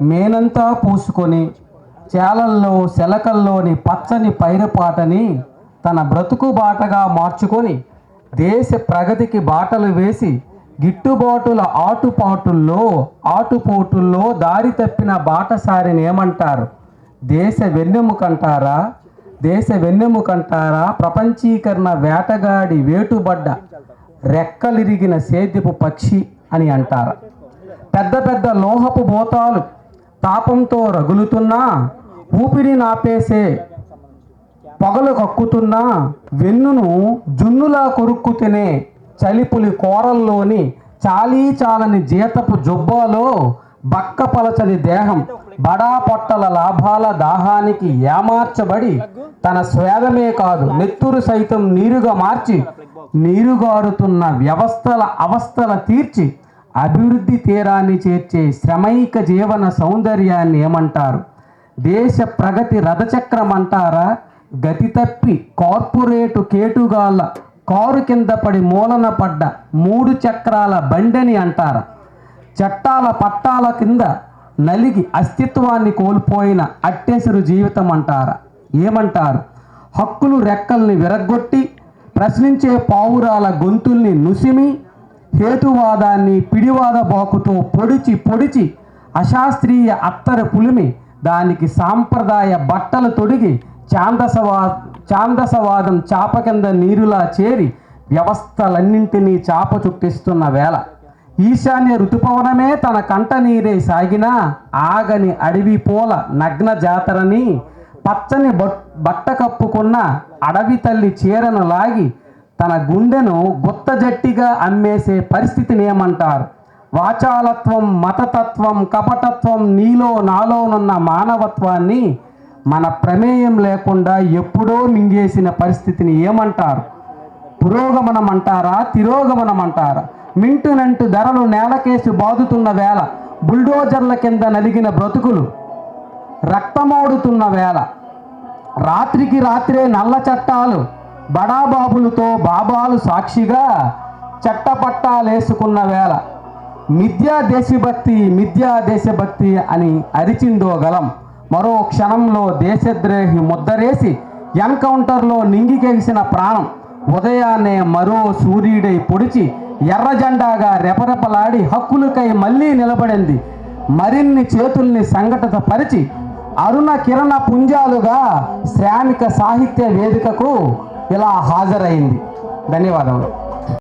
మేనంతా పూసుకొని చేలల్లో శలకల్లోని పచ్చని పైరుపాటని తన బ్రతుకు బాటగా మార్చుకొని దేశ ప్రగతికి బాటలు వేసి గిట్టుబాటుల ఆటుపోటుల్లో దారి తప్పిన బాటసారిని ఏమంటారు? దేశ వెన్నెముకంటారా? ప్రపంచీకరణ వేటగాడి వేటుబడ్డ రెక్కలిరిగిన సేద్యపు పక్షి అని అంటారా? పెద్ద పెద్ద లోహపు బోతాలు తాపంతో రగులుతున్నా, ఊపిరి నాపేసే పొగలు కక్కుతున్నా, వెన్నును జున్నులా కొరుక్కు తినే చలిపులి కోరల్లోని చాలని జీతపు జుబ్బాలో బక్కపలచని దేహం బడా పొట్టల లాభాల దాహానికి ఏమార్చబడి తన స్వేదమే కాదు నెత్తురు సైతం నీరుగా మార్చి నీరుగారుతున్న అవస్థల తీర్చి అభివృద్ధి తీరాన్ని చేర్చే శ్రమైక జీవన సౌందర్యాన్ని ఏమంటారు? దేశ ప్రగతి రథచక్రం అంటారా? గతి తప్పి కార్పొరేటు కేటుగాళ్ళ కారు కింద పడి మూలన పడ్డ 3 చక్రాల బండిని అంటారా? చట్టాల పట్టాల కింద నలిగి అస్తిత్వాన్ని కోల్పోయిన అట్టెసరు జీవితం అంటారా? ఏమంటారు? హక్కులు రెక్కల్ని విరగ్గొట్టి ప్రశ్నించే పావురాల గొంతుల్ని నుసిమి హేతువాదాన్ని పిడివాద బాకుతో పొడిచి అశాస్త్రీయ అత్తరు పులిమి దానికి సాంప్రదాయ బట్టలు తొడిగి ఛాందసవాదం చాప కింద నీరులా చేరి వ్యవస్థలన్నింటినీ చాప చుట్టిస్తున్న వేళ ఈశాన్య ఋతుపవనమే తన కంట నీరే సాగినా ఆగని అడవి పూల నగ్న జాతరని పచ్చని బట్ట కప్పుకున్న అడవి తల్లి చీరను లాగి తన గుండెను గుత్తజట్టిగా అమ్మేసే పరిస్థితిని ఏమంటారు? వాచాలత్వం, మతతత్వం, కపటత్వం నీలో నాలోనున్న మానవత్వాన్ని మన ప్రమేయం లేకుండా ఎప్పుడో మింగేసిన పరిస్థితిని ఏమంటారు? పురోగమనం అంటారా? తిరోగమనం అంటారా? మింటునంటూ ధరలు నేలకేసి బాదుతున్న వేళ బుల్డోజర్ల కింద నలిగిన బ్రతుకులు రక్తమోడుతున్న వేళ రాత్రికి రాత్రే నల్ల చట్టాలు బడాబాబులతో బాబాలు సాక్షిగా చట్టపట్టాలేసుకున్న వేళ మిథ్యా దేశభక్తి అని అరిచిందో గలం మరో క్షణంలో దేశద్రోహి ముద్దరేసి ఎన్కౌంటర్లో నింగికెగిసిన ప్రాణం ఉదయాన్నే మరో సూర్యుడై పొడిచి ఎర్ర జెండాగా రెపరెపలాడి హక్కులకై మళ్ళీ నిలబడింది. మరిన్ని చేతుల్ని సంఘటితపరిచి అరుణ కిరణ పుంజాలుగా శ్రామిక సాహిత్య వేదికకు ఇలా హాజరైంది. ధన్యవాదములు.